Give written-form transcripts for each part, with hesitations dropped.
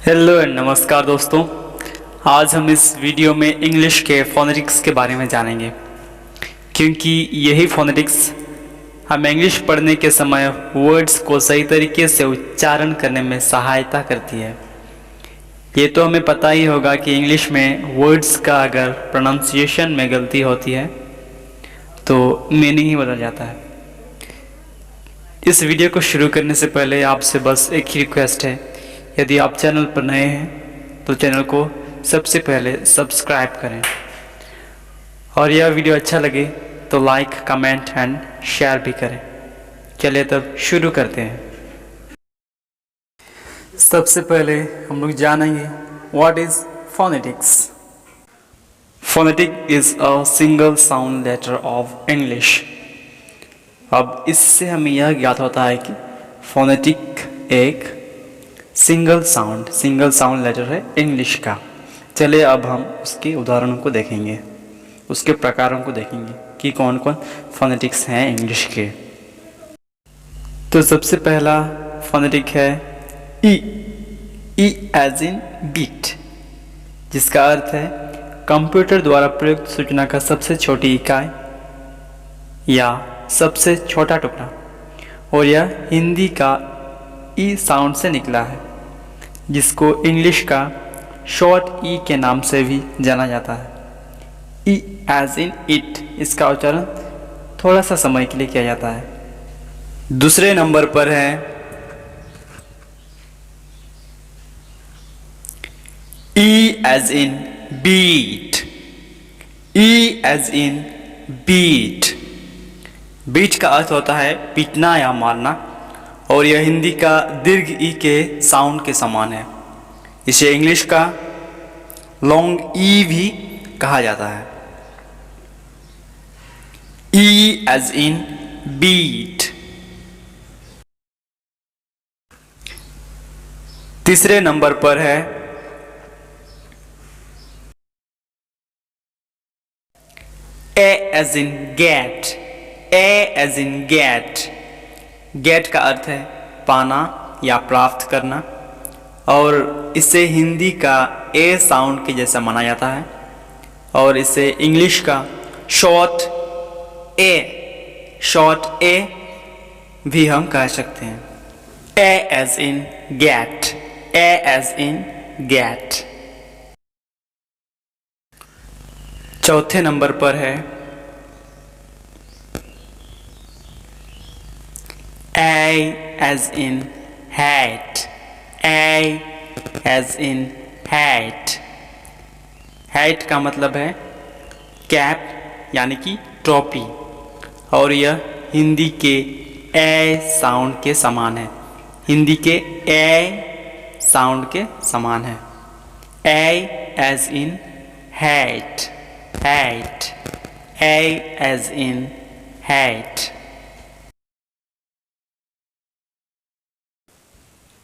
Hello and नमस्कार दोस्तों। आज हम इस वीडियो में इंग्लिश के फोनेटिक्स के बारे में जानेंगे, क्योंकि यही फोनेटिक्स हमें इंग्लिश पढ़ने के समय वर्ड्स को सही तरीके से उच्चारण करने में सहायता करती है। ये तो हमें पता ही होगा कि इंग्लिश में वर्ड्स का अगर प्रोनाउंसिएशन में गलती होती है तो मीनिंग ही बदल जाता है। इस वीडियो को शुरू करने से पहले आपसे बस एक ही रिक्वेस्ट है, यदि आप चैनल पर नए हैं तो चैनल को सबसे पहले सब्सक्राइब करें और यह वीडियो अच्छा लगे तो लाइक, कमेंट एंड शेयर भी करें। चलिए तब शुरू करते हैं। सबसे पहले हम लोग जानेंगे what is phonetics. Phonetic is a single sound letter of English. अब इससे हमें यह ज्ञात होता है कि फोनेटिक एक सिंगल साउंड लेटर है इंग्लिश का। चलिए अब हम उसके उदाहरणों को देखेंगे, उसके प्रकारों को देखेंगे कि कौन कौन फोनेटिक्स हैं इंग्लिश के। तो सबसे पहला फोनेटिक है ई एज इन बीट, जिसका अर्थ है कंप्यूटर द्वारा प्रयुक्त सूचना का सबसे छोटी इकाई या सबसे छोटा टुकड़ा, और यह हिंदी का ई साउंड से निकला है, जिसको इंग्लिश का शॉर्ट ई के नाम से भी जाना जाता है। ई एज इन इट, इसका उच्चारण थोड़ा सा समय के लिए किया जाता है। दूसरे नंबर पर है E as in beat. E as in beat, beat का अर्थ होता है पीटना या मारना, और यह हिंदी का दीर्घ ई के साउंड के समान है। इसे इंग्लिश का लॉन्ग ई भी कहा जाता है। E as in beat. तीसरे नंबर पर है A as in gate. A as in gate, gate का अर्थ है पाना या प्राप्त करना, और इसे हिंदी का ए साउंड के जैसा माना जाता है, और इसे इंग्लिश का शॉर्ट ए भी हम कह सकते हैं। A as in gate, A as in gate. चौथे नंबर पर है A as in hat, A as in hat। hat का मतलब है कैप यानी कि टोपी, और यह हिंदी के ए साउंड के समान है। हिंदी के ए साउंड के समान है। A as in hat, hat, A as in hat।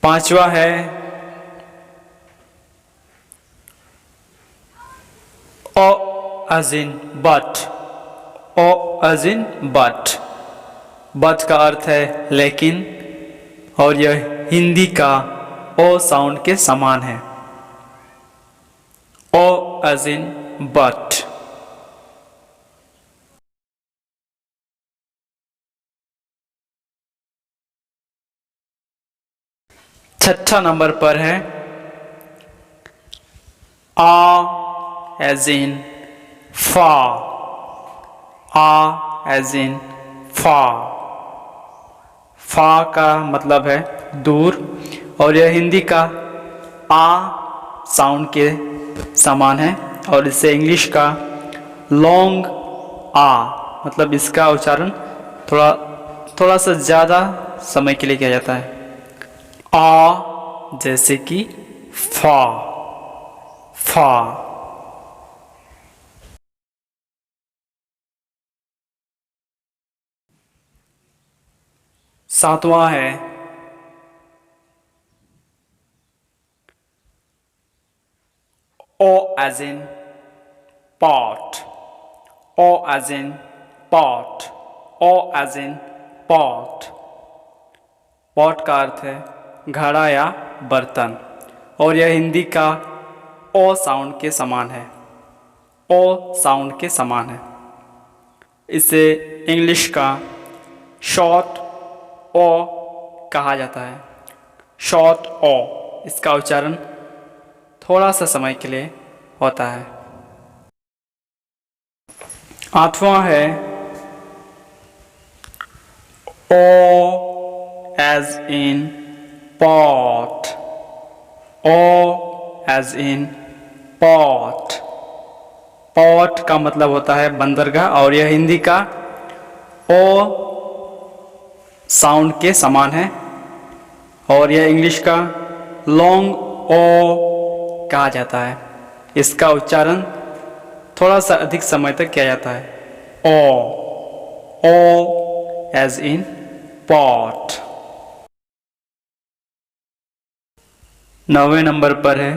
पांचवा है ओ as in but। O as in but, but का अर्थ है लेकिन, और यह हिंदी का ओ साउंड के समान है। ओ as in but। छठा नंबर पर है आ एज इन फा। आ एज इन फा, फा का मतलब है दूर, और यह हिंदी का आ साउंड के समान है, और इसे इंग्लिश का लॉन्ग आ, मतलब इसका उच्चारण थोड़ा सा ज़्यादा समय के लिए किया जाता है। आ जैसे कि फा, फा। सातवां है O as in pot. O as in pot, O as in pot. Pot का अर्थ है घड़ा या बर्तन, और यह हिंदी का ओ साउंड के समान है, ओ साउंड के समान है। इसे इंग्लिश का शॉर्ट ओ कहा जाता है, शॉर्ट ओ। इसका उच्चारण थोड़ा सा समय के लिए होता है। आठवां है O as in pot, O as in pot. Pot का मतलब होता है बंदरगाह, और यह हिंदी का ओ साउंड के समान है, और यह इंग्लिश का लॉन्ग ओ कहा जाता है। इसका उच्चारण थोड़ा सा अधिक समय तक किया जाता है, O as in pot. 9वें number पर है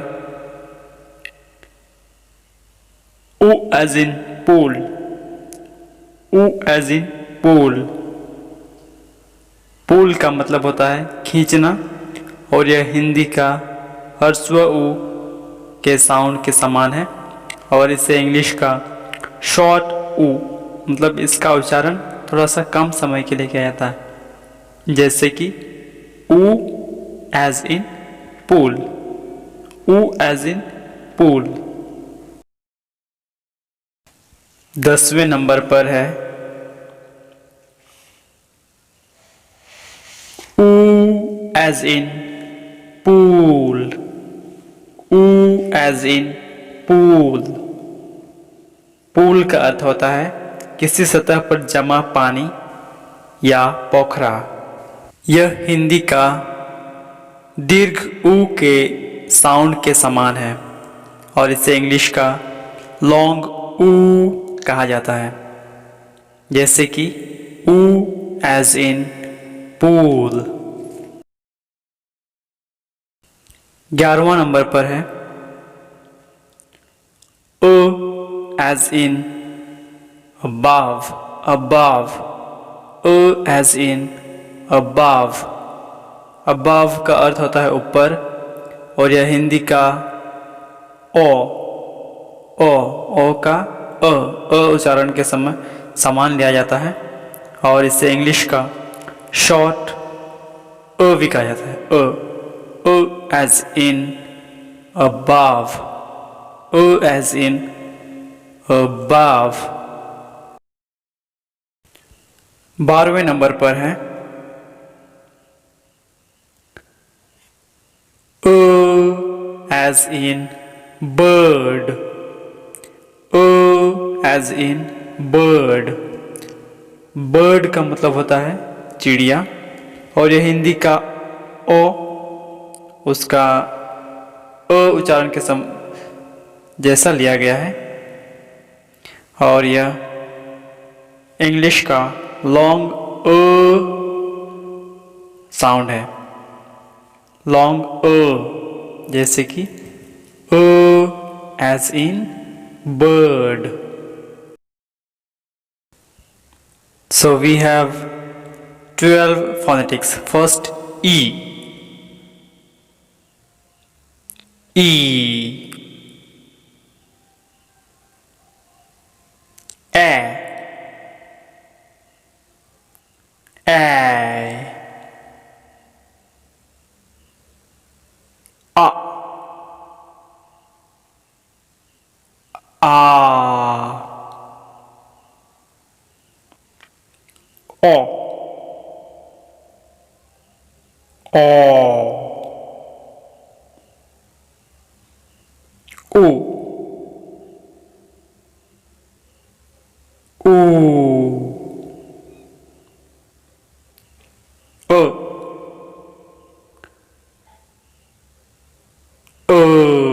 ऊ एज इन पूल, ऊ एज इन पूल। पूल का मतलब होता है खींचना, और यह हिंदी का ह्रस्व ऊ के साउंड के समान है, और इसे इंग्लिश का शॉर्ट ऊ, मतलब इसका उच्चारण थोड़ा सा कम समय के लिए किया जाता है, जैसे कि ऊ एज इन पूल, ऊ एज इन पूल। 10वें नंबर पर है ऊ एज इन पूल, ऊ एज इन पूल। पूल का अर्थ होता है किसी सतह पर जमा पानी या पोखरा। यह हिंदी का दीर्घ ऊ के साउंड के समान है, और इसे इंग्लिश का लॉन्ग ऊ कहा जाता है, जैसे कि ऊ एज इन पूल। 11वां नंबर पर है O as in above, above, o as in above। above का अर्थ होता है ऊपर, और यह हिंदी का ओ का अ उच्चारण के समय समान लिया जाता है, और इससे इंग्लिश का शॉर्ट अ भी कहा जाता है, O as in above, o as in above। 12वें नंबर पर है o as in bird, o as in bird। bird का मतलब होता है चिड़िया, और यह हिंदी का ओ उसका अ उच्चारण के जैसा लिया गया है, और यह इंग्लिश का लॉन्ग अ साउंड है, लॉन्ग अ, जैसे कि a as in bird. So we have 12 phonetics. First E, E, A, O, U, E, E,